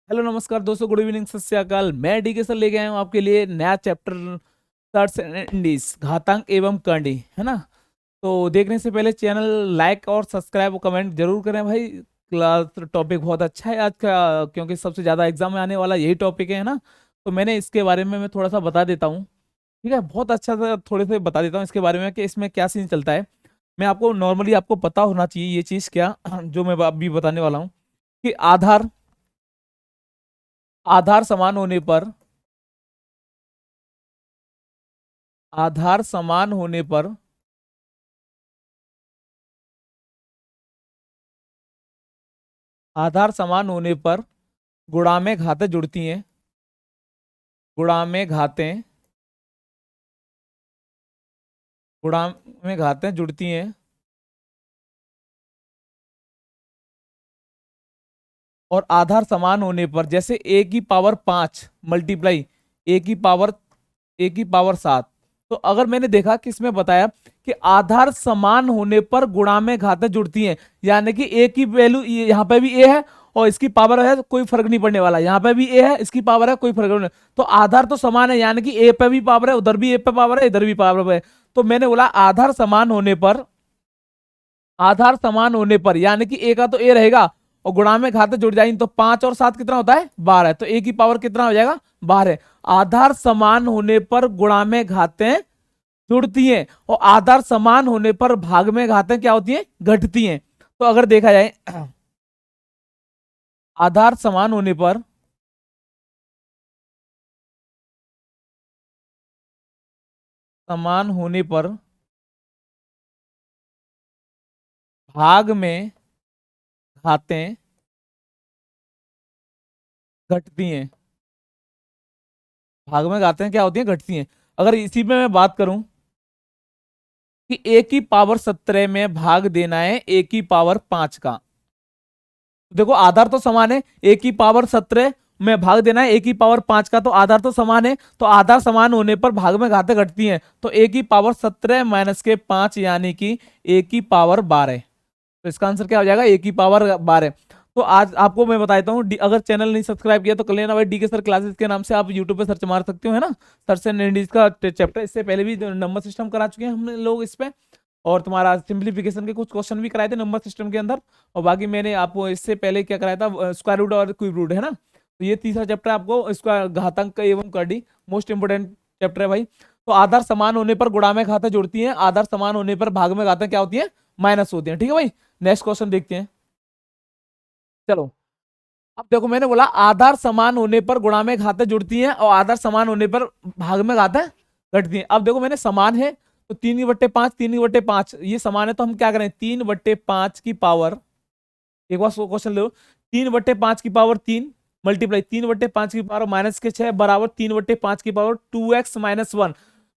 Hello नमस्कार दोस्तों, good evening, सत श्री अकाल। मैं डी के सर लेके आया हूँ आपके लिए नया चैप्टर सर्च एंड इंडीज घातांक एवं कंडी, है ना। तो देखने से पहले चैनल लाइक और सब्सक्राइब और कमेंट जरूर करें भाई। क्लास टॉपिक बहुत अच्छा है आज का, क्योंकि सबसे ज्यादा एग्जाम में आने वाला यही टॉपिक है ना। तो मैंने इसके बारे में मैं थोड़ा सा बता देता हूँ। ठीक है, बहुत अच्छा सा थोड़े से बता देता हूँ इसके बारे में कि इसमें क्या सीन चलता है। मैं आपको नॉर्मली आपको पता होना चाहिए ये चीज क्या जो मैं अभी बताने वाला हूँ कि आधार आधार समान होने पर आधार समान होने पर आधार समान होने पर गुणा में घातें जुड़ती हैं। गुणा में घातें गुणा में घातें जुड़ती हैं। और आधार समान होने पर जैसे ए की पावर 5 मल्टीप्लाई ए की पावर 7। तो अगर मैंने देखा कि इसमें बताया कि आधार समान होने पर गुणा में घातें जुड़ती हैं, यानी कि ए की वैल्यू यहाँ पे भी ए है और इसकी पावर है, तो कोई फर्क नहीं पड़ने वाला। यहाँ पे भी ए है, इसकी पावर है, कोई फर्क नहीं। तो आधार तो समान है, यानी कि ए पे भी पावर है, उधर भी ए पे पावर है, इधर भी पावर है। तो मैंने बोला आधार समान होने पर यानी कि ए का तो ए रहेगा और गुणा में घातें जुड़ जाएंगी, तो 5 और 7 कितना होता है, 12। तो ए की पावर कितना हो जाएगा, 12। आधार समान होने पर गुणा में घातें जुड़ती हैं और आधार समान होने पर भाग में घातें क्या होती हैं, घटती हैं। तो अगर देखा जाए आधार समान होने पर भाग में घातें घटती हैं। भाग में घातें क्या होती हैं, घटती हैं। अगर इसी में मैं बात करूं कि ए की पावर 17 में भाग देना है ए की पावर 5 का। देखो आधार तो समान है, ए की पावर 17 में भाग देना है ए की पावर 5 का, तो आधार तो समान है। तो आधार समान होने पर भाग में घातें घटती हैं, तो ए की पावर 17 माइनस के 5 यानी कि ए की पावर 12। तो इसका आंसर क्या हो जाएगा, ए की पावर 12। तो आज आपको मैं बताता हूँ, अगर चैनल नहीं सब्सक्राइब किया तो कर लेना भाई। डी के सर क्लासेस के नाम से आप यूट्यूब पे सर्च मार सकते हो, है ना। सर्च एंड इंडीज का चैप्टर इससे पहले भी नंबर सिस्टम करा चुके हैं हमने लोग इस पे। और तुम्हारा सिंप्लीफिकेशन के कुछ क्वेश्चन भी कराए थे नंबर सिस्टम के अंदर। और बाकी मैंने आपको इससे पहले क्या कराया था, स्क्वायर रूट और क्यूब रूट, है ना। तो ये तीसरा चैप्टर आपको इसका घातांक एवं कड़ी मोस्ट इंपोर्टेंट चैप्टर है भाई। तो आधार समान होने पर गुणा में घातें जुड़ती हैं, आधार समान होने पर भाग में घातें क्या होती हैं, माइनस होती हैं। ठीक है भाई, नेक्स्ट क्वेश्चन देखते हैं। चलो, अब देखो मैंने बोला आधार समान होने पर गुणा में घातें जुड़ती हैं और आधार समान होने पर भाग में घातें घटती हैं। अब देखो मैंने समान है तो 3/5 3/5 ये समान है, तो हम क्या करें, 3/5 की पावर, एक बार क्वेश्चन लो, 3/5 की पावर 3 मल्टीप्लाई 3/5 की पावर -6 बराबर 3/5 की पावर 2x-1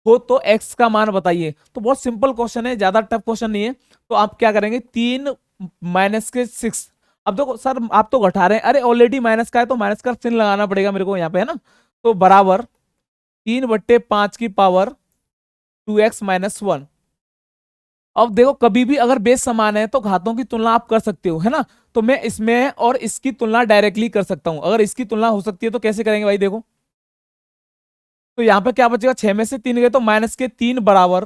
हो, तो x का मान बताइए। तो बहुत सिंपल क्वेश्चन है, ज्यादा टफ क्वेश्चन नहीं है। तो आप क्या करेंगे, 3 - 6। अब देखो सर आप तो घटा रहे हैं, अरे ऑलरेडी माइनस का है तो माइनस का चिन्ह लगाना पड़ेगा मेरे को यहाँ पे, है ना। तो बराबर 3/5 की पावर 2x-1। अब देखो कभी भी अगर बेस समान है तो घातों की तुलना आप कर सकते हो, है ना। तो मैं इसमें और इसकी तुलना डायरेक्टली कर सकता हूं। अगर इसकी तुलना हो सकती है तो कैसे करेंगे भाई, देखो। तो यहां पे क्या बचेगा, 6 में से 3 गए तो माइनस के तीन बराबर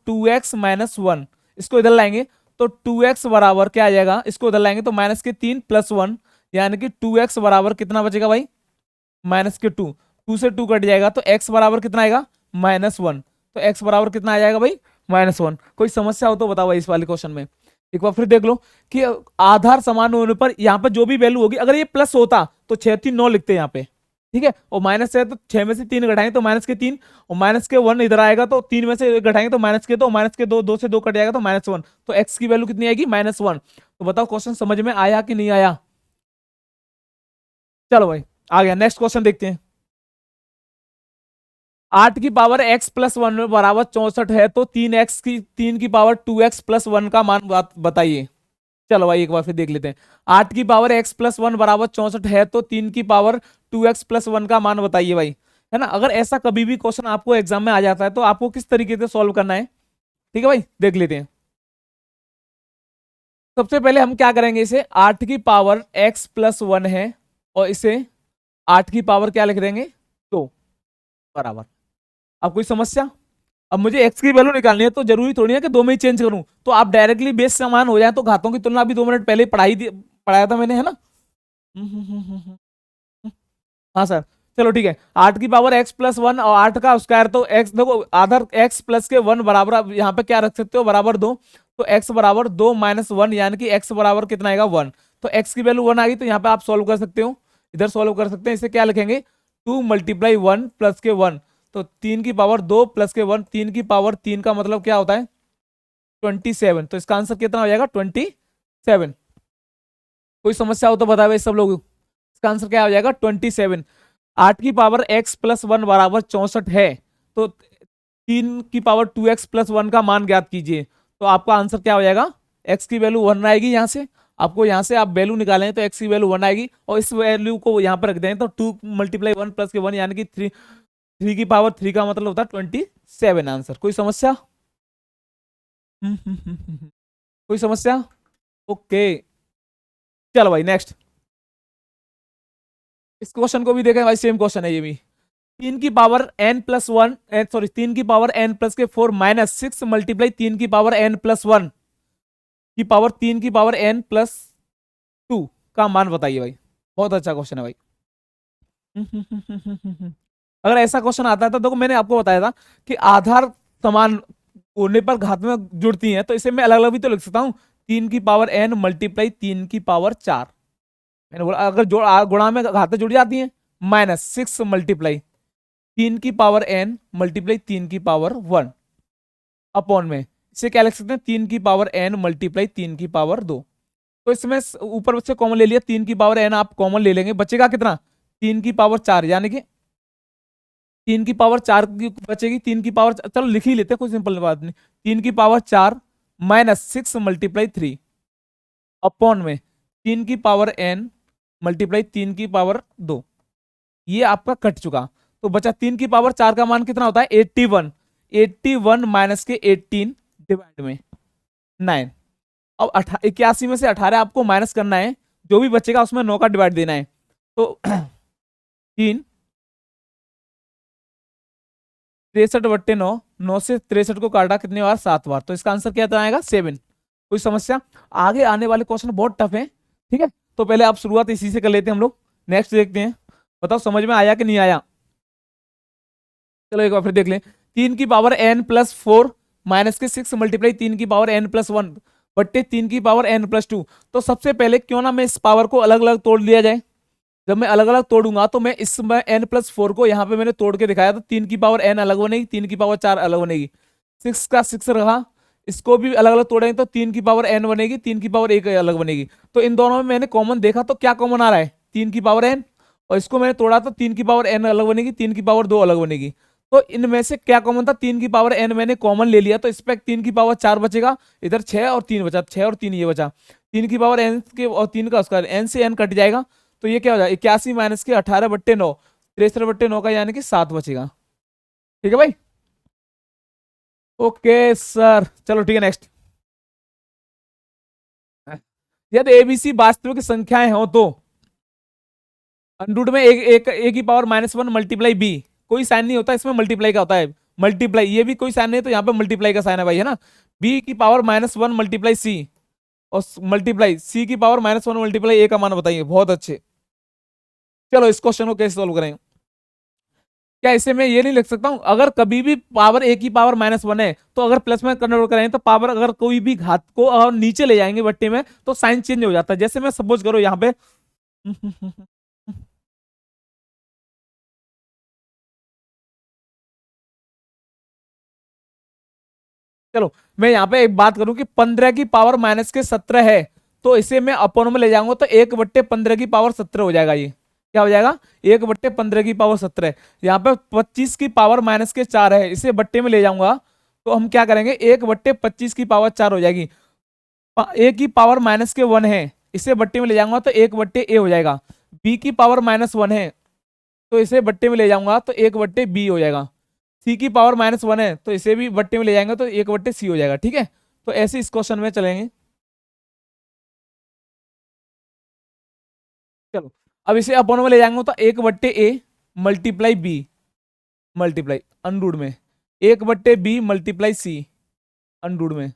2x-1। इसको इधर लाएंगे तो 2x बराबर क्या आ जाएगा, इसको इधर लाएंगे तो -3 + 1 यानी कि 2x बराबर कितना बचेगा भाई, -2। 2 से 2 कट जाएगा तो x बराबर कितना आएगा, -1। तो x बराबर कितना आ जाएगा भाई, -1। कोई समस्या हो तो बताओ भाई इस वाले क्वेश्चन में। एक बार फिर देख लो कि आधार समान होने पर यहाँ पर जो भी वैल्यू होगी, अगर ये प्लस होता तो 6 3 9 लिखते हैं यहाँ पे। ठीक है, और माइनस है तो 6 में से 3 घटाएंगे तो -3 और -1 इधर आएगा तो 3 में से घटाएंगे तो -2 2 से 2 कट जाएगा तो -1। तो x की वैल्यू कितनी आएगी, -1। तो बताओ क्वेश्चन समझ में आया कि नहीं आया। चलो भाई आ गया, नेक्स्ट क्वेश्चन देखते हैं। 8 की पावर x+1 बराबर 64 है, तो 3 की पावर 2x+1 का मान बताइए। चलो भाई एक बार फिर देख लेते हैं। 8 की पावर x+1 बराबर 64 है, तो 3 की पावर 2x+1 का मान बताइए भाई, है ना। अगर ऐसा कभी भी क्वेश्चन आपको एग्जाम में आ जाता है तो आपको किस तरीके से सॉल्व करना है, ठीक है भाई, देख लेते हैं। सबसे पहले हम क्या करेंगे, इसे 8 की पावर x प्लस 1 है और इसे 8 की पावर क्या लिख देंगे 2 बराबर। अब कोई समस्या? अब मुझे x की वैल्यू निकालनी है तो जरूरी थोड़ी है कि दो में ही चेंज करूं, तो आप डायरेक्टली बेस समान हो जाए। तो घातों की तुलना अभी 2 मिनट पहले पढ़ाया था मैंने, है ना। हाँ सर, चलो ठीक है। 8 की पावर x प्लस 1 और 8 का स्क्वायर, तो x देखो आधा x प्लस के 1 बराबर, अब यहाँ पे क्या रख सकते हो बराबर 2, तो x बराबर 2 माइनस 1, यानी कि x बराबर कितना आएगा 1। तो x की वैल्यू 1 आ गई, तो यहाँ पे आप सॉल्व कर सकते हो, इधर सॉल्व कर सकते हैं। इसे क्या लिखेंगे 2 मल्टीप्लाई 1 प्लस के 1, तो 3 की पावर 2 प्लस के 1, 3 की पावर 3 का मतलब क्या होता है 27। तो इसका आंसर कितना हो जाएगा 27। कोई समस्या हो तो बताओ भाई सब लोग, इसका आंसर क्या हो जाएगा 27। 8 की पावर x प्लस 1 बराबर 64 है, तो 3 की पावर 2x प्लस 1 का मान ज्ञात कीजिए। तो आपका आंसर क्या हो जाएगा, x की वैल्यू 1 आएगी। यहाँ से आपको, यहाँ से आप वैल्यू निकालें तो x की वैल्यू 1 आएगी, और इस वैल्यू को यहाँ पर रख दें तो 2 मल्टीप्लाई 1 प्लस के 1 यानी कि 3 की पावर 3 का मतलब होता है 27 आंसर। कोई समस्या? कोई समस्या? ओके, चलो भाई नेक्स्ट। इस क्वेश्चन को भी देखें भाई, सेम क्वेश्चन है ये भी। 3 की पावर n प्लस 1, सॉरी 3 की पावर n प्लस के 4 माइनस 6 मल्टीप्लाई 3 की पावर n प्लस 1 की पावर 3 की पावर n प्लस 2 का मान बताइए भाई। बहुत अच्छा क्वेश्चन है भाई। अगर ऐसा क्वेश्चन आता है तो देखो, मैंने आपको बताया था कि आधार समान होने पर घात में जुड़ती हैं, तो इसे मैं अलग अलग भी तो लिख सकता हूँ। 3 की पावर n मल्टीप्लाई 3 की पावर 4, मैंने बोला अगर गुणा में घातें जुड़ जाती हैं, माइनस 6 मल्टीप्लाई 3 की पावर n मल्टीप्लाई 3 की पावर 1 अपॉन में, इसे क्या लिख सकते हैं 3 की पावर n मल्टीप्लाई 3 की पावर 2। तो इसमें ऊपर से कॉमन ले लिया, 3 की पावर n आप कॉमन ले लेंगे, बचेगा कितना 3 की पावर 4, यानी कि 3 की पावर 4 की बचेगी, 3 की पावर, चलो लिख ही लेते हैं, कोई सिंपल बात नहीं। 3 की पावर 4 माइनस 6 मल्टीप्लाई 3 अपॉन में 3 की पावर n मल्टीप्लाई 3 की पावर 2, ये आपका कट चुका। तो बचा 3 की पावर 4 का मान कितना होता है 81, 81 माइनस के 18 डिवाइड में 9। अब 81 में से 18 आपको माइनस करना है, जो भी बचेगा उसमें 9 का डिवाइड देना है। तो 3 63/9, 9 से 63 को काटा कितनी बार 7 बार, तो इसका आंसर क्या आएगा 7। कोई समस्या? आगे आने वाले क्वेश्चन बहुत टफ है, ठीक है। तो पहले आप शुरुआत इसी से कर लेते हैं हम लोग, नेक्स्ट देखते हैं, बताओ समझ में आया कि नहीं आया। चलो एक बार फिर देख लें। 3 की पावर n प्लस 4 माइनस के 6 मल्टीप्लाई 3 की पावर n प्लस 1 बट्टे 3 की पावर n प्लस 2। तो सबसे पहले क्यों ना मैं इस पावर को अलग अलग तोड़ लिया जाए। जब मैं अलग अलग तोड़ूंगा तो मैं इसमें n प्लस 4 को यहाँ पे मैंने तोड़ के दिखाया, तो 3 की पावर n अलग बनेगी, 3 की पावर 4 अलग बनेगी, 6 का 6 रहा, इसको भी अलग अलग तोड़ेंगे तो 3 की पावर n बनेगी, 3 की पावर 1 अलग बनेगी। तो इन दोनों में मैंने कॉमन देखा, तो क्या कॉमन आ रहा है 3 की पावर n, और इसको मैंने तोड़ा तो 3 की पावर n अलग बनेगी, 3 की पावर 2 अलग बनेगी। तो इनमें से क्या कॉमन था 3 की पावर n मैंने कॉमन ले लिया, तो इस पे 3 की पावर 4 बचेगा, इधर 6 और 3 बचा, 6 और 3 ये बचा, 3 की पावर n के और 3 का स्क्वायर, n से n कट जाएगा, तो ये क्या हो जाएगा 81 माइनस के 18/9, 63/9 का यानी कि 7 बचेगा। ठीक है भाई, ओके सर, चलो ठीक है नेक्स्ट। यदि एबीसी वास्तविक संख्याएं हो तो अंडरूट में ए की पावर -1 मल्टीप्लाई बी, कोई साइन नहीं होता इसमें, मल्टीप्लाई का होता है, मल्टीप्लाई, ये भी कोई साइन नहीं है, तो यहाँ पे मल्टीप्लाई का साइन है भाई, है ना। बी की पावर -1 मल्टीप्लाई सी, और मल्टीप्लाई सी की पावर -1 मल्टीप्लाई ए का मान बताइए। बहुत अच्छे, चलो इस क्वेश्चन को कैसे सोल्व करें। क्या इसे मैं ये नहीं लिख सकता हूं, अगर कभी भी पावर ए की पावर -1 है तो अगर प्लस में कन्वर्ट करें तो पावर, अगर कोई भी घात को अगर नीचे ले जाएंगे बट्टे में तो साइन चेंज हो जाता है। जैसे मैं सपोज करो यहाँ पे चलो मैं यहाँ पे एक बात करूं कि 15 की पावर माइनस के 17 है, तो इसे मैं अपोन में ले जाऊंगा तो 1/15 की पावर 17 हो जाएगा। ये क्या हो जाएगा 1/15 की पावर 17। यहाँ पे 25 की पावर माइनस के 4 है, इसे बट्टे में ले जाऊंगा तो हम क्या करेंगे 1/25 की पावर 4 हो जाएगी। ए की पावर -1 है, इसे बट्टे में ले जाऊंगा तो 1/a हो जाएगा। बी की पावर -1 है, तो इसे बट्टे में ले जाऊंगा तो 1/b हो जाएगा। सी की पावर -1 है, तो इसे भी बट्टे में ले जाएंगे तो 1/c हो जाएगा। ठीक है, तो ऐसे इस क्वेश्चन में चलेंगे। चलो अब इसे अपन में ले जाएंगे तो 1/a multiply B multiply under root में 1/b मल्टीप्लाई सी अनरूट में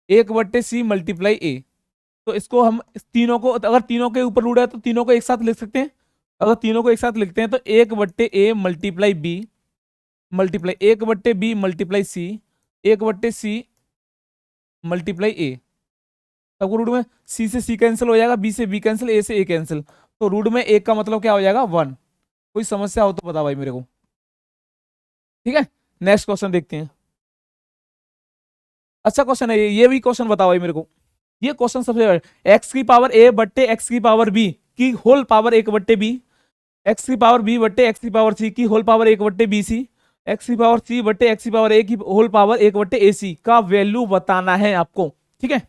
1/c मल्टीप्लाई ए। तो इसको हम तीनों को, अगर तीनों के ऊपर रूट है तो तीनों को एक साथ लिख सकते हैं। अगर तीनों को एक साथ लिखते हैं तो 1/a multiply B multiply 1/b multiply C 1/c multiply A. सबको रूट में सी से सी कैंसिल हो जाएगा, बी से बी कैंसिल, ए से ए कैंसिल, तो रूट में एक का मतलब क्या हो जाएगा 1। कोई समस्या हो तो बता भाई मेरे को। ठीक है, नेक्स्ट क्वेश्चन देखते हैं। अच्छा क्वेश्चन है ये भी क्वेश्चन बताओ भाई मेरे को। ये क्वेश्चन सबसे एक्स की पावर ए बट्टे एक्स की पावर बी की होल पावर 1/b, एक्स की पावर बी बट्टे एक्स की पावर सी की होल पावर 1/बी सी, एक्स की पावर सी बट्टे एक्स की पावर ए की होल पावर 1/ए सी का वैल्यू बताना है आपको। ठीक है,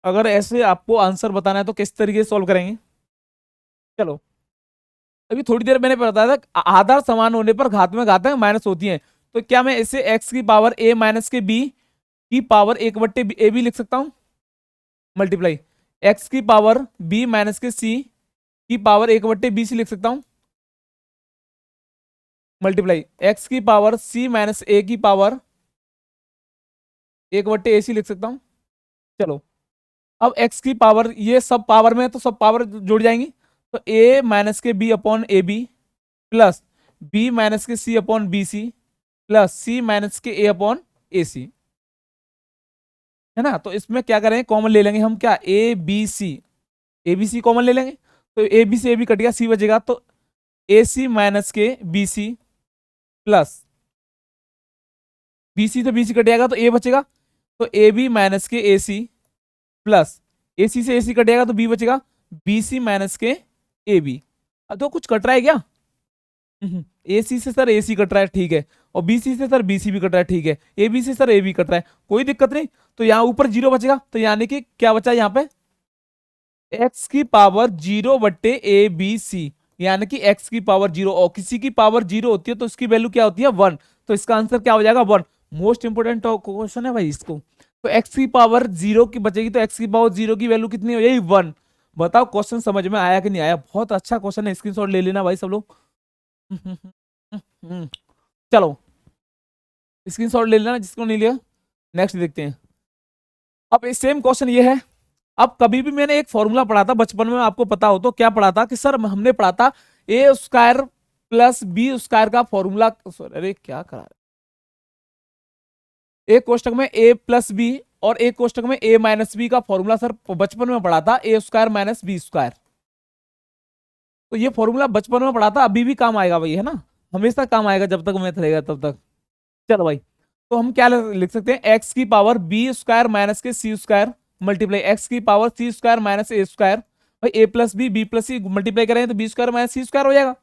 अगर ऐसे आपको आंसर बताना है तो किस तरीके से सॉल्व करेंगे। चलो अभी थोड़ी देर मैंने बताया था आधार समान होने पर घात में घातांक माइनस होती है, तो क्या मैं इसे एक्स की पावर ए माइनस के बी की पावर 1/ए बी लिख सकता हूं मल्टीप्लाई एक्स की पावर बी माइनस के सी की पावर 1/बी सी लिख सकता हूं मल्टीप्लाई एक्स की पावर सी माइनस ए की पावर 1/ए सी लिख सकता हूं। चलो अब x की पावर, ये सब पावर में है तो सब पावर जुड़ जाएंगी, तो a माइनस के b upon A B plus b minus के c upon B C plus c minus के a अपॉन ए सी, है ना। तो इसमें क्या करेंगे, कॉमन ले लेंगे हम, क्या ए बी सी कॉमन ले लेंगे, तो ए बी से ए बी कट गया, सी बचेगा, तो ए सी माइनस के B C plus B C तो बी सी कट जाएगा तो ए बचेगा, तो ए बी माइनस के ए सी प्लस ए सी से ए सी कट जाएगा तो बी बचेगा, बी सी माइनस के ए बी। अब तो कुछ कट रहा है क्या, ए सी से सर ए सी कट रहा है, ठीक है, और बी सी से सर बी सी भी कट रहा है, ठीक है, ए बी से सर ए बी कट रहा है, कोई दिक्कत नहीं। तो यहाँ ऊपर जीरो बचेगा, तो यानी कि क्या बचा यहाँ पे एक्स की पावर 0/a b c, यानी कि एक्स की पावर 0, और किसी की पावर 0 होती है तो उसकी वैल्यू क्या होती है 1, तो इसका आंसर क्या हो जाएगा 1। मोस्ट इंपोर्टेंट क्वेश्चन है भाई इसको। तो एक्स की पावर 0 की बचेगी, तो एक्स की पावर 0 की वैल्यू कितनी हो जाएगी 1। बताओ क्वेश्चन समझ में आया कि नहीं आया, बहुत अच्छा क्वेश्चन है, स्क्रीनशॉट ले लेना भाई सब लोग। चलो स्क्रीनशॉट ले लेना जिसको नहीं लिया। नेक्स्ट देखते हैं। अब सेम क्वेश्चन ये है। अब कभी भी मैंने एक फॉर्मूला पढ़ा था बचपन में, आपको पता हो तो, क्या पढ़ा था कि सर हमने पढ़ा था ए स्क्वायर प्लस बी स्क्वायर का फॉर्मूला, अरे क्या करा एक कोष्टक में ए प्लस बी और एक कोष्टक में ए माइनस बी का फॉर्मूला सर बचपन में पढ़ा था, ए स्क्वायर माइनस बी स्क्वायर। तो ये फॉर्मूला बचपन में पढ़ा था, अभी भी काम आएगा भाई, है ना, हमेशा काम आएगा जब तक मैथ रहेगा तब तक। चलो भाई, तो हम क्या लिख सकते हैं, एक्स की पावर बी स्क्वायर माइनस के सी स्क्वायर मल्टीप्लाई एक्स की पावर सी स्क्वायर माइनस ए स्क्वायर। भाई ए plus B plus C multiply करें तो बी स्क्वायर माइनस सी स्क्वायर हो जाएगा,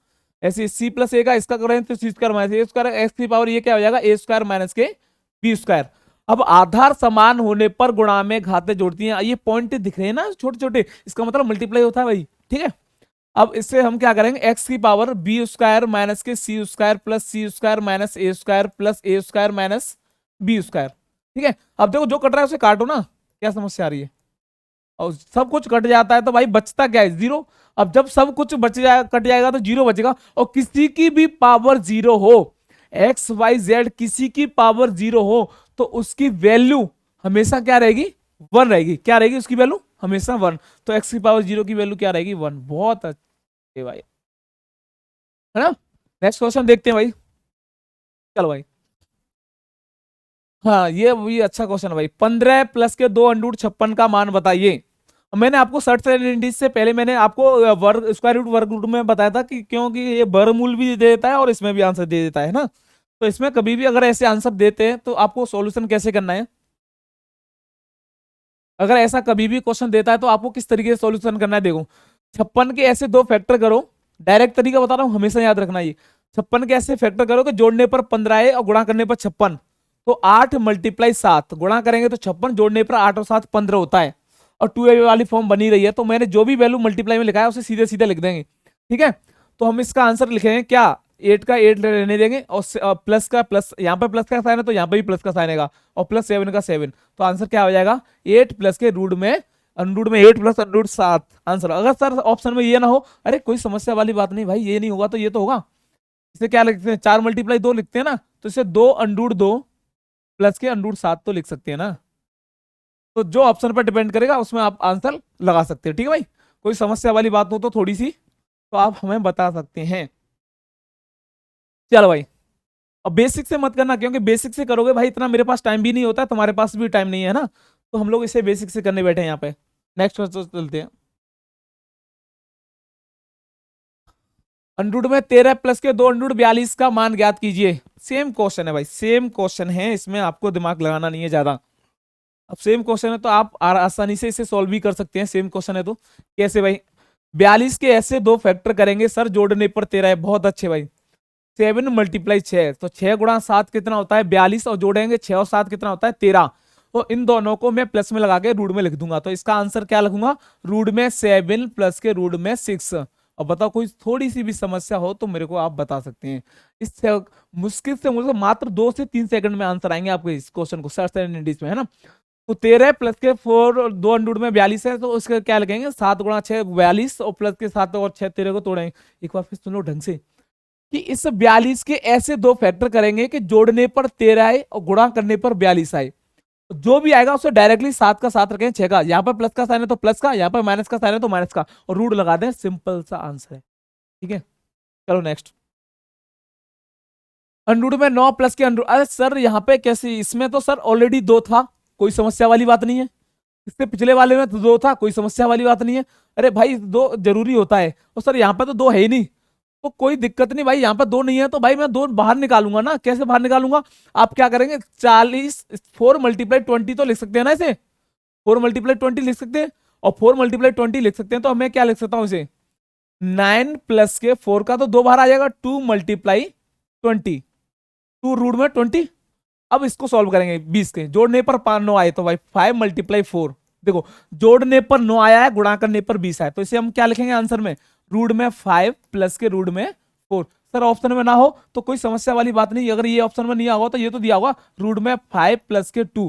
ऐसे सी प्लस ए का इसका करें तो सी स्क्वायर माइनस ए स्क्वायर, एक्स की पावर ये क्या हो जाएगा ए स्क्वायर माइनस के बी स्क्वायर। अब आधार समान होने पर गुणा में घातें जोड़ती हैं, ये पॉइंट दिख रहे हैं ना छोटे छोटे, इसका मतलब मल्टीप्लाई होता है भाई, ठीक है। अब इससे हम क्या करेंगे, एक्स की पावर बी स्क्वायर माइनस के सी स्क्वायर प्लस सी स्क्वायर माइनस ए स्क्वायर प्लस ए स्क्वायर माइनस बी स्क्वायर, ठीक है। अब देखो जो कट रहा है उसे काटो ना, क्या समस्या आ रही है, और सब कुछ कट जाता है तो भाई बचता क्या है 0। अब जब सब कुछ बच जाए कट जाएगा तो 0 बचेगा, और किसी की भी पावर 0 हो, एक्स वाई जेड किसी की पावर 0 हो तो उसकी वैल्यू हमेशा क्या रहेगी 1 रहेगी, क्या रहेगी उसकी वैल्यू हमेशा 1। तो एक्स की पावर 0 की वैल्यू क्या रहेगी 1। बहुत अच्छे भाई, है ना। नेक्स्ट क्वेश्चन देखते हैं भाई। चलो भाई, हाँ ये भी अच्छा क्वेश्चन है भाई। 15 प्लस के 2√56 का मान बताइए। मैंने आपको सर्ट से पहले मैंने आपको वर्ग स्क्वायर रूट वर्ग रूट में बताया था कि क्योंकि ये वर्गमूल भी दे देता है और इसमें भी आंसर दे देता है ना। तो इसमें कभी भी अगर ऐसे आंसर देते हैं तो आपको सॉल्यूशन कैसे करना है, अगर ऐसा कभी भी क्वेश्चन देता है तो आपको किस तरीके से सॉल्यूशन करना है। देखो 56 के ऐसे 2 फैक्टर करो, डायरेक्ट तरीका बता रहा हूँ हमेशा याद रखना, ये 56 के ऐसे फैक्टर करो कि जोड़ने पर 15 है और गुणा करने पर 56, तो 8 × 7 गुणा करेंगे तो 56, जोड़ने पर 8 और 7 15 होता है, और 2a वाली फॉर्म बनी रही है। तो मैंने जो भी वैल्यू मल्टीप्लाई में लिखा है उसे सीधे सीधे लिख देंगे, ठीक है। तो हम इसका आंसर लिखेंगे क्या, 8 का 8 रहने देंगे, और प्लस का प्लस, यहाँ पे प्लस का साइन है तो यहाँ पे भी प्लस का साइन आएगा, और +7 का 7, तो आंसर क्या हो जाएगा 8 प्लस के रूट में अंडर में 8 प्लस अंडर 7 आंसर। अगर सर ऑप्शन में ये ना हो, अरे कोई समस्या वाली बात नहीं भाई, ये नहीं होगा तो ये तो होगा। इसे क्या लिखते हैं, 4 मल्टीप्लाई 2 लिखते हैं ना, तो इसे 2 अंडर 2 प्लस के अंडर 7 तो लिख सकते हैं ना। तो जो ऑप्शन पर डिपेंड करेगा उसमें आप आंसर लगा सकते हैं, ठीक है भाई। कोई समस्या वाली बात हो तो थोड़ी सी तो आप हमें बता सकते हैं। चलो भाई, अब बेसिक से मत करना, क्योंकि बेसिक से करोगे भाई इतना मेरे पास टाइम भी नहीं होता, तुम्हारे पास भी टाइम नहीं है ना, तो हम लोग इसे बेसिक से करने बैठे हैं यहाँ पे। नेक्स्ट क्वेश्चन चलते हैं। अंडर में 13 प्लस के 2 अंडर 42 का मान ज्ञात कीजिए। सेम क्वेश्चन है भाई, सेम क्वेश्चन है, इसमें आपको दिमाग लगाना नहीं है ज्यादा। अब सेम क्वेश्चन है तो आप आसानी से इसे सॉल्व भी कर सकते हैं। सेम क्वेश्चन है तो कैसे भाई, 42 के ऐसे दो फैक्टर करेंगे सर जोड़ने पर 13 है। बहुत अच्छे भाई, 7 मल्टीप्लाई 6, तो 6 गुणा 7 कितना होता है 42, और जोड़ेंगे 6 और 7 कितना होता है 13। तो इन दोनों को मैं प्लस में लगा के रूट में लिख दूंगा, तो इसका आंसर क्या लिखूंगा, रूट में 7 प्लस के रूट में 6। और बताओ कोई थोड़ी सी भी समस्या हो तो मेरे को आप बता सकते हैं। इससे मुश्किल से मुझे मात्र 2 से 3 सेकंड में आंसर आएंगे आपके इस क्वेश्चन को, सर्च एंड इंडिस में, है ना। तो 13 प्लस के 4 2 अंडर में 42 है, तो उसका क्या लिखेंगे 7 गुणा 6 42, और प्लस के 7 और 6 13 को तोड़ेंगे। एक बार फिर सुन लो ढंग से, कि इस 42 के ऐसे दो फैक्टर करेंगे कि जोड़ने पर 13 आए और गुणा करने पर 42 आए। तो जो भी आएगा उसे डायरेक्टली 7 का 7 रखें, 6 का, यहाँ पर प्लस का साइन है तो प्लस का, यहाँ पर माइनस का साइन है तो माइनस का, और रूट लगा दें, सिंपल सा आंसर है, ठीक है। चलो नेक्स्ट। अंडर में 9 प्लस के अंडर, अरे सर यहाँ पे कैसे, इसमें तो सर ऑलरेडी 2 था, कोई समस्या वाली बात नहीं है। इससे पिछले वाले में तो 2 था, कोई समस्या वाली बात नहीं है। अरे भाई 2 जरूरी होता है, और सर यहाँ पे तो 2 है ही नहीं, तो कोई दिक्कत नहीं भाई, यहाँ पर 2 नहीं है तो भाई मैं 2 बाहर निकालूंगा ना। कैसे बाहर निकालूंगा, आप क्या करेंगे 40 4 मल्टीप्लाई 20 तो लिख सकते हैं ना इसे, 4 मल्टीप्लाई 20 लिख सकते हैं, और 4 मल्टीप्लाई 20 लिख सकते हैं, तो मैं क्या लिख सकता हूँ इसे 9 प्लस के 4 का तो 2 बाहर आ जाएगा, 2 मल्टीप्लाई 20, 2 रूट में 20। अब इसको सॉल्व करेंगे 20 के, जोड़ने पर 9 आए तो भाई 5 मल्टीप्लाई 4, देखो जोड़ने पर 9 आया है, गुणा करने पर 20 आया, तो इसे हम क्या लिखेंगे आंसर में, रूट में 5 प्लस के रूट में 4। सर ऑप्शन में ना हो तो कोई समस्या वाली बात नहीं, अगर ये ऑप्शन में नहीं होगा तो ये तो दिया होगा रूट में 5 प्लस के 2,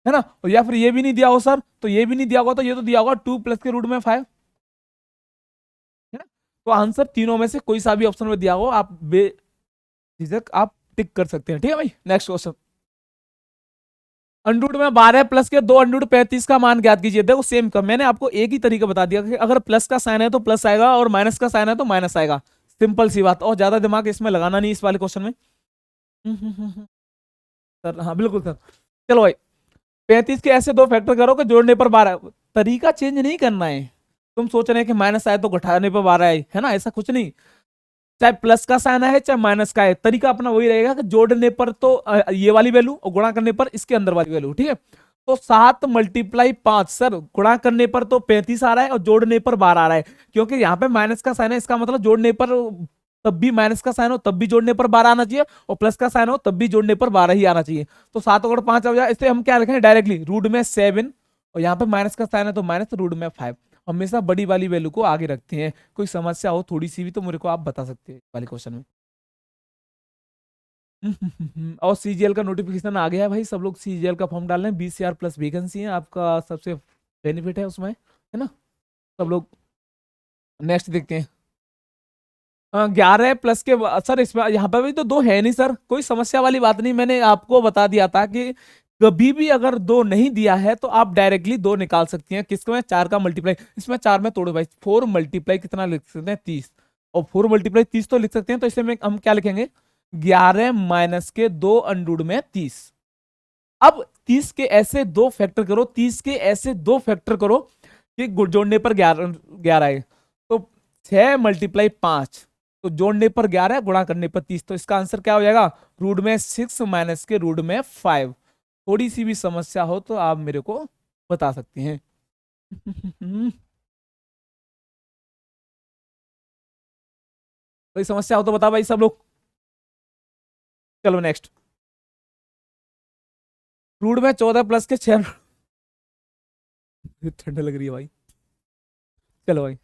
है ना, और या फिर ये भी नहीं दिया हो सर तो ये भी नहीं दिया होगा, तो ये तो दिया होगा 2 प्लस के रूट में 5, है ना। तो आंसर तीनों में से कोई सा भी ऑप्शन में दिया हो, आप बेझिझक आप टिक कर सकते हैं, ठीक है भाई। Next question. अंडर में 12 प्लस के 2 अंडर 35 का मान ज्ञात कीजिए। देखो सेम का मैंने आपको एक ही तरीका बता दिया कि अगर प्लस का साइन है तो प्लस आएगा, और माइनस का साइन है तो माइनस आएगा, सिंपल सी बात, और ज्यादा दिमाग इसमें लगाना नहीं इस वाले क्वेश्चन में। सर हाँ बिल्कुल सर। चलो भाई, 35 के ऐसे दो फैक्टर करो कि जोड़ने पर 12, तरीका चेंज नहीं करना है। तुम सोच रहे हैं कि माइनस आए तो घटाने पर 12 आए, है ना, ऐसा कुछ नहीं। चाहे प्लस का साइन है चाहे माइनस का है, तरीका अपना वही रहेगा कि जोड़ने पर तो ये वाली वैल्यू, और गुणा करने पर इसके अंदर वाली वैल्यू, ठीक है। तो 7 मल्टीप्लाई 5, सर गुणा करने पर तो 35 आ रहा है और जोड़ने पर 12 आ रहा है, क्योंकि यहाँ पे माइनस का साइन है, इसका मतलब जोड़ने पर तब भी माइनस का साइन हो तब भी जोड़ने पर 12 आना चाहिए, और प्लस का साइन हो तब भी जोड़ने पर 12 ही आना चाहिए। तो 7 और 5 आ जाए, इससे हम क्या लिखेंगे डायरेक्टली रूट में 7, और यहाँ पे माइनस का साइन है तो माइनस रूट में 5। हमेशा बड़ी वाली वैल्यू को आगे रखते हैं, कोई समस्या हो थोड़ी सी भी तो मेरे को आप बता सकते हैं वाले क्वेश्चन में। और सीजीएल का नोटिफिकेशन आ गया है भाई, सब लोग सीजीएल का फॉर्म डाल रहे हैं, 20,000 प्लस वैकेंसी है, आपका सबसे बेनिफिट है उसमें, है ना, सब लोग। नेक्स्ट देखते हैं। 11 प्लस के सर इसमें यहाँ पे भी तो 2 है नहीं सर, कोई समस्या वाली बात नहीं, मैंने आपको बता दिया था कि कभी भी अगर 2 नहीं दिया है तो आप डायरेक्टली 2 निकाल सकती हैं। किसमें 4 का मल्टीप्लाई, इसमें 4 में तोड़ो भाई, 4 मल्टीप्लाई कितना लिख सकते हैं 30, और 4 मल्टीप्लाई 30 तो लिख सकते हैं, तो इसे में हम क्या लिखेंगे 11 माइनस के 2 अंडर में 30। अब 30 के ऐसे 2 फैक्टर करो, 30 के ऐसे 2 फैक्टर करो कि जोड़ने पर 11 है, तो 6 मल्टीप्लाई 5, तो जोड़ने पर 11 गुणा करने पर 30, तो इसका आंसर क्या हो जाएगा रूट में 6 माइनस के रूट में 5। थोड़ी सी भी समस्या हो तो आप मेरे को बता सकते हैं। कोई समस्या हो तो बता भाई सब लोग। चलो नेक्स्ट। रूट में 14 प्लस के 6, ठंड लग रही है भाई। चलो भाई,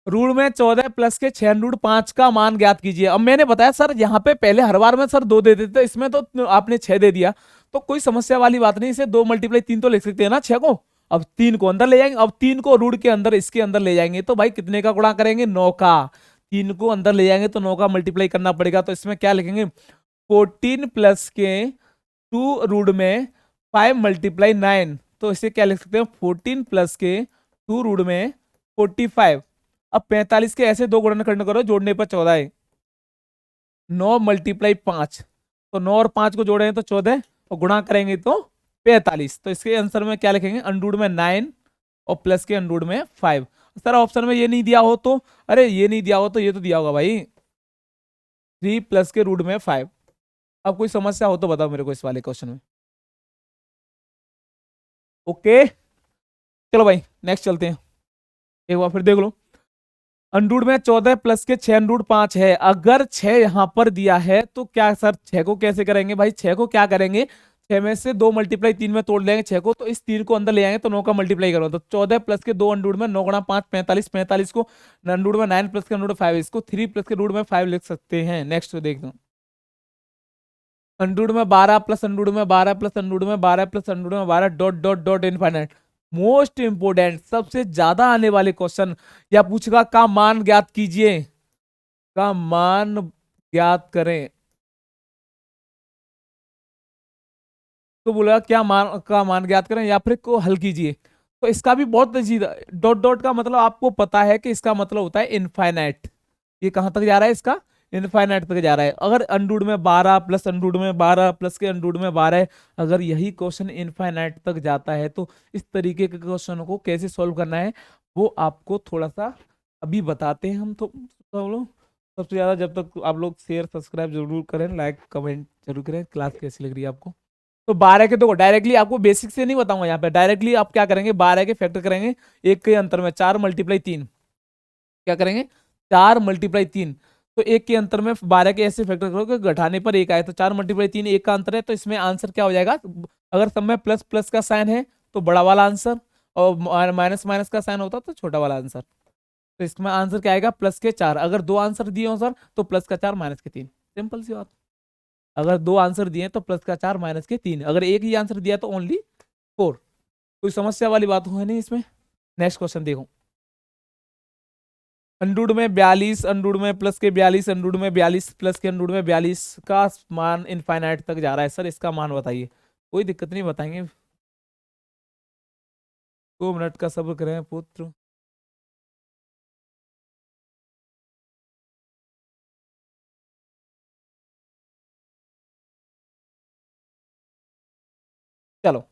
रूट में 14 प्लस के 6 रूट 5 का मान ज्ञात कीजिए। अब मैंने बताया सर यहाँ पे पहले हर बार में सर 2 दे देते, इसमें तो आपने 6 दे दिया, तो कोई समस्या वाली बात नहीं, इसे 2 मल्टीप्लाई 3 तो लिख सकते हैं ना 6 को, अब 3 को अंदर ले जाएंगे, अब 3 को रूट के अंदर इसके अंदर ले जाएंगे तो भाई कितने का गुणा करेंगे, 9 का। 3 को अंदर ले जाएंगे तो 9 का मल्टीप्लाई करना पड़ेगा, तो इसमें क्या लिखेंगे, 14 प्लस के 2 रूट में 5 मल्टीप्लाई 9, तो इसे क्या लिख सकते हैं, 14 प्लस के 2 रूट में 45। अब 45 के ऐसे दो गुणनखंड करो, जोड़ने पर 14 है, 9 मल्टीप्लाई 5, तो 9 और 5 को जोड़ेंगे तो 14 और गुणा करेंगे तो 45। तो इसके आंसर में क्या लिखेंगे, अंडरूट में 9 और प्लस के अंडरूट में 5। सर ऑप्शन में ये नहीं दिया हो तो, अरे ये नहीं दिया हो तो ये तो दिया होगा भाई, 3 प्लस के रूट में 5। अब कोई समस्या हो तो बताओ मेरे को इस वाले क्वेश्चन में। ओके चलो भाई नेक्स्ट चलते हैं, एक बार फिर देख लो। अंडरूट में 14 प्लस के 6 अंडरूट 5 है, अगर 6 यहां पर दिया है तो क्या सर 6 को कैसे करेंगे भाई, 6 को क्या करेंगे, 6 में से 2 मल्टीप्लाई 3 में तोड़ लेंगे 6 को, तो इस 3 को अंदर ले आएंगे तो 9 का मल्टीप्लाई करो, तो 14 प्लस के 2 अंडरूट में 9 गुणा 5 45, 45 को अंडरूट में 9 प्लस के अंडरूट 5, इसको 3 प्लस के रूट में 5 लिख सकते हैं। नेक्स्ट देख दो, अंडरूट में 12 प्लस अंडरूट में 12 प्लस अंडरूट में 12 प्लस अंडरूट में 12 dot dot dot infinite. Most important सबसे ज्यादा आने वाले क्वेश्चन, या पूछेगा का मान ज्ञात कीजिए, का मान ज्ञात करें, तो बोला क्या मान का मान ज्ञात करें या फिर को हल कीजिए, तो इसका भी बहुत सीधा, डॉट डॉट का मतलब आपको पता है कि इसका मतलब होता है इनफाइनाइट। ये कहां तक जा रहा है, इसका इनफाइनाइट तक जा रहा है। अगर अंडरूट में 12 प्लस अंडरूट में 12 प्लस के अंडरूट में 12, अगर यही क्वेश्चन इनफाइनाइट तक जाता है तो इस तरीके के क्वेश्चन को कैसे सॉल्व करना है वो आपको थोड़ा सा अभी बताते हैं हम। तो लोग सबसे ज्यादा जब तक आप लोग शेयर सब्सक्राइब जरूर करें, लाइक कमेंट जरूर करें। क्लास कैसी लग रही है आपको, तो 12 के, तो डायरेक्टली आपको बेसिक से नहीं बताऊंगा यहाँ पे, डायरेक्टली आप क्या करेंगे, 12 के फैक्टर करेंगे एक के अंतर में, 4 मल्टीप्लाई 3, क्या करेंगे 4 मल्टीप्लाई 3, तो एक के अंतर में 12 के ऐसे फैक्टर करोगे घटाने पर एक आए, तो 4 मल्टीप्लाई 3 एक का अंतर है, तो इसमें आंसर क्या हो जाएगा, अगर सब में प्लस प्लस का साइन है तो बड़ा वाला आंसर, और माइनस माइनस का साइन होता तो छोटा वाला आंसर। तो इसमें आंसर क्या आएगा, प्लस के 4। अगर दो आंसर दिए हो सर तो प्लस का 4 माइनस के 3, सिंपल सी बात। अगर दो आंसर दिए तो प्लस का 4 माइनस के 3, अगर एक ही आंसर दिया तो ओनली 4। कोई समस्या वाली बात है नहीं इसमें। नेक्स्ट क्वेश्चन देखो, अंडरूट में 42 अंडरूट में प्लस के 42 अंडरूट में 42 प्लस के अंडरूट में 42 का मान इनफाइनाइट तक जा रहा है, सर इसका मान बताइए। कोई दिक्कत नहीं, बताएंगे, 2 मिनट का सब्र करें पुत्र। चलो,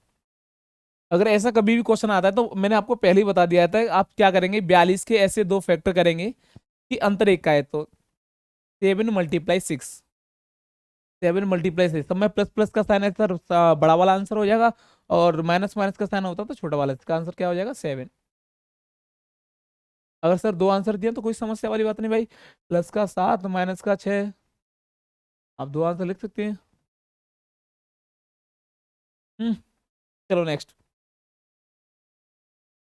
अगर ऐसा कभी भी क्वेश्चन आता है तो मैंने आपको पहले ही बता दिया था, आप क्या करेंगे, 42 के ऐसे दो फैक्टर करेंगे कि अंतर एक का है, तो 7 मल्टीप्लाई 6, 7 मल्टीप्लाई 6, सब में प्लस प्लस का साइन है सर, बड़ा वाला आंसर हो जाएगा, और माइनस माइनस का साइन होता तो छोटा वाला, इसका आंसर क्या हो जाएगा 7। अगर सर दो आंसर दिए तो कोई समस्या वाली बात नहीं भाई, प्लस का 7 माइनस का 6, आप दो आंसर लिख सकते हैं। हम्म चलो नेक्स्ट,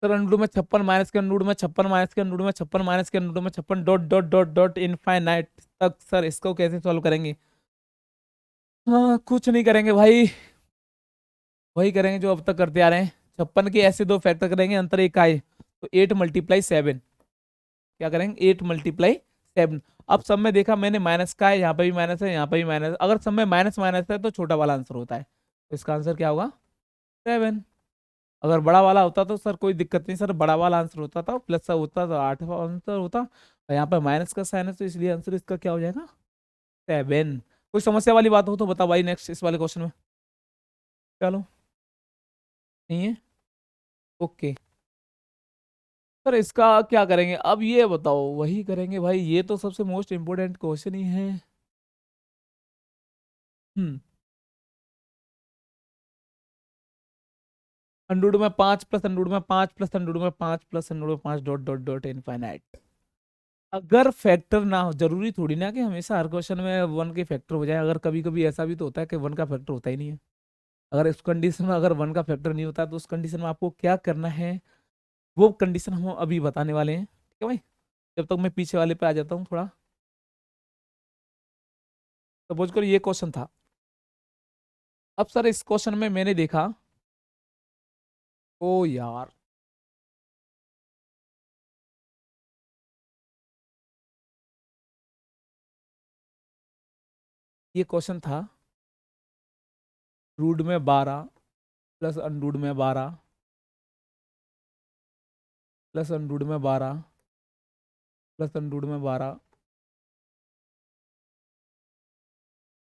सर अंडरूट में 56 माइनस के अंडरूट में 56 माइनस के अंडरूट में 56 माइनस के अंडरूट में 56 dot dot dot dot infinite तक, सर इसको कैसे सॉल्व करेंगे। हाँ कुछ नहीं करेंगे भाई, वही करेंगे जो अब तक करते आ रहे हैं, 56 के ऐसे दो फैक्टर करेंगे अंतर एक आए, तो 8 मल्टीप्लाई 7, क्या करेंगे 8 मल्टीप्लाई 7। अब सब में देखा मैंने माइनस का है, यहाँ पे भी माइनस है, यहाँ पे भी माइनस, अगर सब में माइनस माइनस है तो छोटा वाला आंसर होता है, तो इसका आंसर क्या होगा 7। अगर बड़ा वाला होता तो सर कोई दिक्कत नहीं, सर बड़ा वाला आंसर होता था, प्लस सा होता तो 8 आंसर होता, और यहाँ पर माइनस का साइन है तो इसलिए आंसर इसका क्या हो जाएगा 7। कोई समस्या वाली बात हो तो बताओ भाई नेक्स्ट इस वाले क्वेश्चन में। चलो, नहीं है, ओके सर इसका क्या करेंगे, अब ये बताओ, वही करेंगे भाई, ये तो सबसे मोस्ट इंपोर्टेंट क्वेश्चन ही है। हम्म अंडरूट में 5 प्लस अंडरूट में 5 प्लस अंडरूट में 5 प्लस अंडरूट में 5 डॉट डॉट डॉट इनफाइनाइट। अगर फैक्टर ना हो, जरूरी थोड़ी ना कि हमेशा हर क्वेश्चन में 1 के फैक्टर हो जाए, अगर कभी कभी ऐसा भी तो होता है कि 1 का फैक्टर होता ही नहीं है। अगर इस कंडीशन में अगर 1 का फैक्टर नहीं होता तो उस कंडीशन में आपको क्या करना है, वो कंडीशन हम अभी बताने वाले हैं, ठीक है भाई। जब तक मैं पीछे वाले पे आ जाता हूँ थोड़ा, सपोज करो ये क्वेश्चन था। अब सर इस क्वेश्चन में मैंने देखा ओ यार, ये क्वेश्चन था रूट में 12 प्लस अंडरूट में 12 प्लस अंडरूट में 12 प्लस अंडरूट में 12।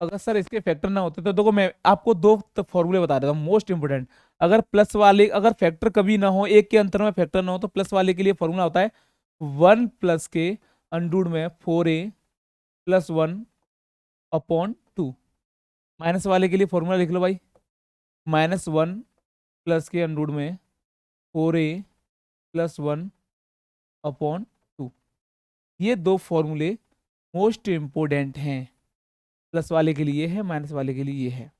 अगर सर इसके फैक्टर ना होते तो देखो मैं आपको दो फॉर्मूले बता देता हूँ मोस्ट इंपोर्टेंट। अगर प्लस वाले, अगर फैक्टर कभी ना हो, एक के अंतर में फैक्टर ना हो, तो प्लस वाले के लिए फॉर्मूला होता है 1 प्लस के अंडरूट में 4a प्लस 1 अपॉन 2। माइनस वाले के लिए फॉर्मूला लिख लो भाई, -1 प्लस के अंडरूट में 4a प्लस 1 अपॉन 2। ये दो फॉर्मूले मोस्ट इंपोर्टेंट हैं। प्लस वाले के लिए है, माइनस वाले के लिए ये है।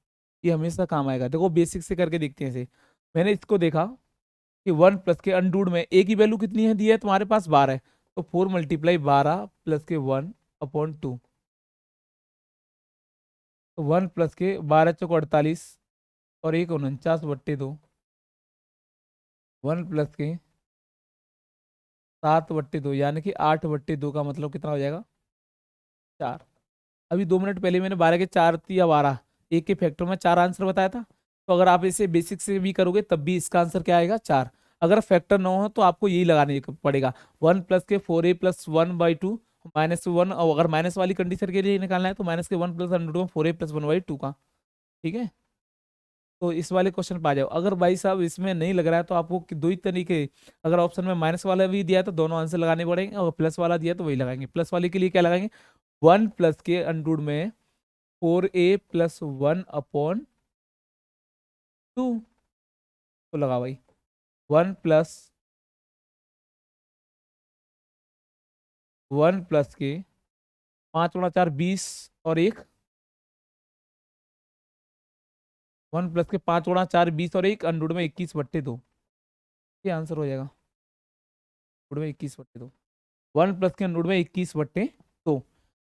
ये हमेशा काम आएगा। देखो बेसिक से करके देखते हैं इसे। मैंने इसको देखा कि 1 प्लस के अंडरूट में ए की वैल्यू कितनी है दी है तुम्हारे पास 12 है, तो 4 मल्टीप्लाई 12 प्लस के 1 अपॉन 2। तो 1 प्लस के 12 चौको 48 और 1 49/2। 1 प्लस के 7/2 यानी कि 8/2 का मतलब कितना हो जाएगा 4। अभी 2 मिनट पहले मैंने 12 के 4 या 12 एक के फैक्टर में 4 आंसर बताया था। तो अगर आप इसे बेसिक से भी करोगे तब भी इसका आंसर क्या आएगा 4। अगर फैक्टर ना हो तो आपको यही लगाने पड़ेगा 1 प्लस के 4a प्लस 1/2 -1। और अगर माइनस वाली कंडीशन के लिए निकालना है तो माइनस के 1 प्लस अंडर 4a प्लस 1/2 का। ठीक है, तो इस वाले क्वेश्चन पे आ जाओ। अगर भाई साहब इसमें नहीं लग रहा है तो आपको दो ही तरीके, अगर ऑप्शन में माइनस वाला भी दिया है तो दोनों आंसर लगाने पड़ेंगे, और प्लस वाला दिया तो वही लगाएंगे। प्लस वाले के लिए क्या लगाएंगे, 1 प्लस के अंडर में 4a प्लस 1 अपॉन 2 तो लगा भाई 1 प्लस के 5 × 4 20 और 1, 1 प्लस के 5 × 4 20 और 1 अंडर में 21/2। ये आंसर हो जाएगा अंडर में 21/2। 1 प्लस के अंडर में 21/2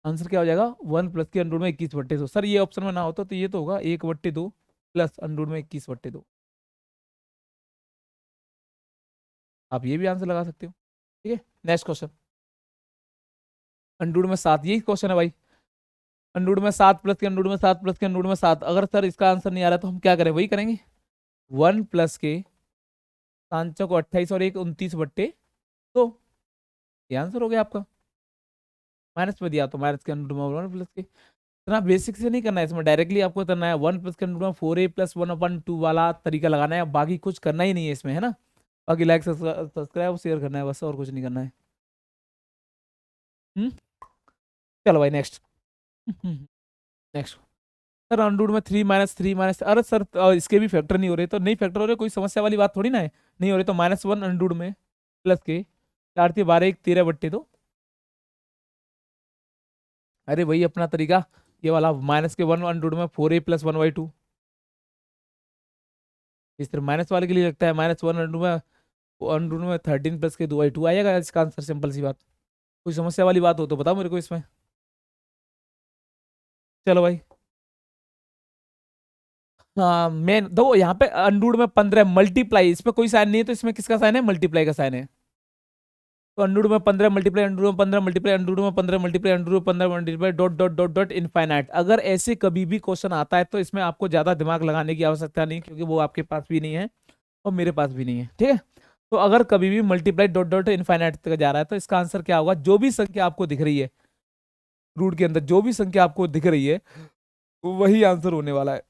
आंसर क्या हो जाएगा 1 प्लस के अंडर में 21/2। सर ये ऑप्शन में ना होता तो ये तो होगा 1/2 प्लस अंडर में 21/2। आप ये भी आंसर लगा सकते हो। ठीक है, नेक्स्ट क्वेश्चन। अंडर में 7, यही क्वेश्चन है भाई। अंडर में 7 प्लस के अंडर में 7 प्लस के अंडर में 7। अगर सर इसका आंसर नहीं आ रहा तो हम क्या करें, वही करेंगे। 1 प्लस के 5 को 28 और 1 29/2, ये आंसर हो गया आपका। माइनस में दिया तो माइनस के अंडर में 1 प्लस के। इतना बेसिक से नहीं करना है, इसमें डायरेक्टली आपको करना है 1 प्लस के अंडर में 4a प्लस 1/2 वाला तरीका लगाना है। बाकी कुछ करना ही नहीं है इसमें, है ना। बाकी लाइक सब्सक्राइब शेयर करना है बस, और कुछ नहीं करना है। हम्म, चलो भाई नेक्स्ट। नेक्स्ट सर अंडर में 3 - 3 - अरे सर इसके भी फैक्टर नहीं हो रहे, तो नहीं फैक्टर हो रहे कोई समस्या वाली बात थोड़ी ना है। नहीं हो रहे तो -1 अंडर में प्लस के 4 × 12 1 13/2। अरे वही अपना तरीका, ये वाला माइनस के 1 अंडर में 4a प्लस 1/2। इस तरह माइनस वाले के लिए लगता है -1 अंडर में 13 प्लस के 2/2 आएगा इसका आंसर। सिंपल सी बात। कोई समस्या वाली बात हो तो बताओ मेरे को इसमें। चलो भाई, हाँ मैं दो यहाँ पे अंडर में 15 मल्टीप्लाई, इसमें कोई साइन नहीं है तो इसमें किसका साइन है, मल्टीप्लाई का साइन है। तो अंडर में 15 मल्टीप्लाई अंडर में 15 मल्टीप्लाई अंडर में 15 मल्टीप्लाई अंडर में 15 multiply dot dot dot dot infinite. अगर ऐसे कभी भी क्वेश्चन आता है तो इसमें आपको ज्यादा दिमाग लगाने की आवश्यकता नहीं, क्योंकि वो आपके पास भी नहीं है और मेरे पास भी नहीं है। ठीक है, तो अगर कभी भी मल्टीप्लाई डॉट डॉट इनफाइनाइट तक जा रहा है तो इसका आंसर क्या होगा, जो भी संख्या आपको दिख रही है रूट के अंदर, जो भी संख्या आपको दिख रही है वही आंसर होने वाला है।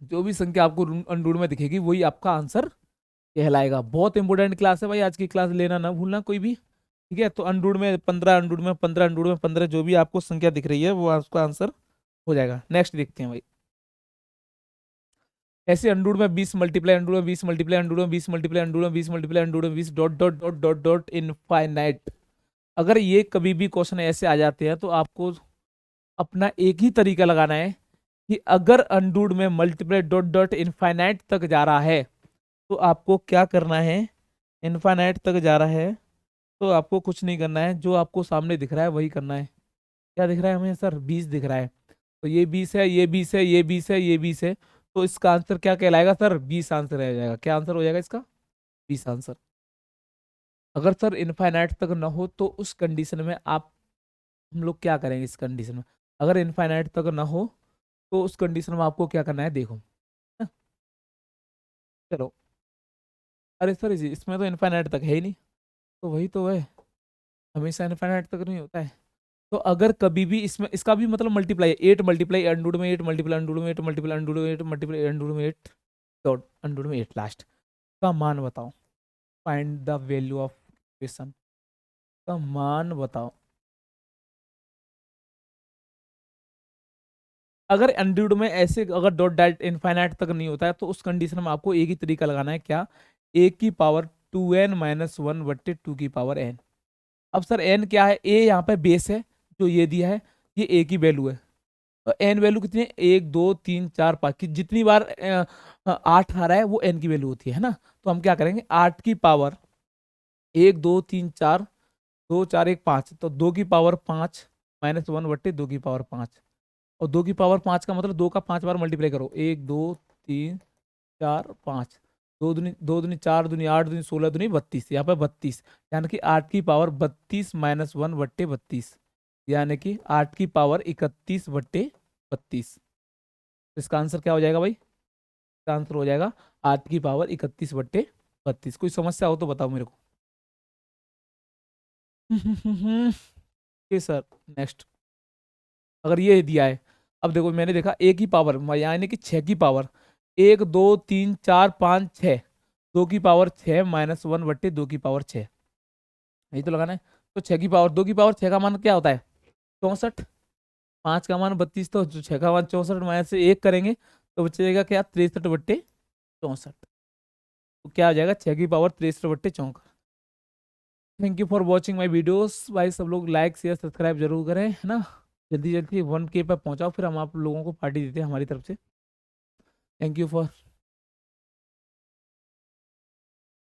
जो भी संख्या आपको अंडर में दिखेगी वही आपका आंसर कहलाएगा। बहुत इंपॉर्टेंट क्लास है भाई, आज की क्लास लेना ना भूलना कोई भी। ठीक है, तो अंडर में 15 अंडर में 15 अंडर में 15 जो भी आपको संख्या दिख रही है वो आपका आंसर हो जाएगा। नेक्स्ट देखते हैं भाई। ऐसे अंडर में 20 मल्टीप्लाई अंडर में 20 मल्टीप्लाई अंडर में 20 मल्टीप्लाई अंडर में 20 मल्टीप्लाई अंडर में 20 dot dot dot dot dot infinite. अगर ये कभी भी क्वेश्चन ऐसे आ जाते हैं तो आपको अपना एक ही तरीका लगाना है कि अगर अंडर में मल्टीप्लाई डॉट डॉट इनफाइनाइट तक जा रहा है तो आपको क्या करना है, इनफाइनाइट तक जा रहा है तो आपको कुछ नहीं करना है, जो आपको सामने दिख रहा है वही करना है। क्या दिख रहा है हमें सर, 20 दिख रहा है, तो ये 20 है, ये 20 है, ये 20 है, ये 20 है, तो इसका आंसर क्या कहलाएगा सर? 20 आंसर रह जाएगा। क्या आंसर हो जाएगा इसका? 20 आंसर। अगर सर इनफाइनाइट तक न हो तो उस कंडीशन में आप, हम लोग क्या करेंगे इस कंडीशन में? अगर इनफाइनाइट तक न हो तो उस कंडीशन में आपको क्या करना है, देखो। हाँ, चलो। अरे सर इसमें तो इनफाइनाइट तक है ही नहीं, तो वही तो है, हमेशा इनफाइनाइट तक नहीं होता है। तो अगर कभी भी इसमें, इसका भी मतलब मल्टीप्लाई है, 8 मल्टीप्लाई अंडूड में 8 मल्टीप्लाई अंडूड में 8 मल्टीप्लाई अंडूड में 8 मल्टीप्लाई अंडूड में 8 डॉट अंडूड में 8 लास्ट का मान बताओ। Find the value of equation का मान बताओ। अगर अंडूड में ऐसे, अगर डॉट डैट इनफाइनाइट तक नहीं होता है तो उस कंडीशन में आपको एक ही तरीका लगाना है, क्या? ए की पावर 2n-1 बट्टे 2 की पावर n। अब सर n क्या है? ए यहाँ पे बेस है जो ये दिया है, ये ए की वैल्यू है। तो एन वैल्यू कितनी है? 1 2 3 4 5 की जितनी बार 8 आ रहा है वो एन की वैल्यू होती है ना। तो हम क्या करेंगे, 8 की पावर 1 2 3 4, 2 4 1 5, तो 2 की पावर 5 -1 बट्टे 2 की पावर 5। और 2 की पावर 5 का मतलब 2 का 5 बार मल्टीप्लाई करो, 1 2 3 4 5, 2 दूनी 4 दूनी 8 दूनी 16 दूनी 32, यहाँ पे 32, यानी कि 8 की पावर 32 -1 बट्टे 32, यानी कि 8 की पावर 31 बट्टे 32। इसका आंसर क्या हो जाएगा भाई? इसका आंसर हो जाएगा 8 की पावर 31 बट्टे 32। कोई समस्या हो तो बताओ मेरे को। ये सर नेक्स्ट, अगर ये दिया है, अब देखो मैंने देखा ए की पावर यानी कि 6 की पावर 1 2 3 4 5 6, 2 की पावर 6 -1 बट्टे 2 की पावर 6, यही तो लगाना है। तो 6 की पावर 2 की पावर 6 का मान क्या होता है? 64। 5 का मान 32, तो 6 का मान 64 माइनस से 1 करेंगे तो बचेगा क्या? 63 बट्टे 64। तो क्या आ जाएगा? 6 की पावर 63 बट्टे 64। Thank you for watching my videos भाई। सब लोग लाइक शेयर सब्सक्राइब जरूर करें, है ना। जल्दी जल्दी 1K पर पहुंचाओ, फिर हम आप लोगों को पार्टी देते हैं हमारी तरफ से। Thank you for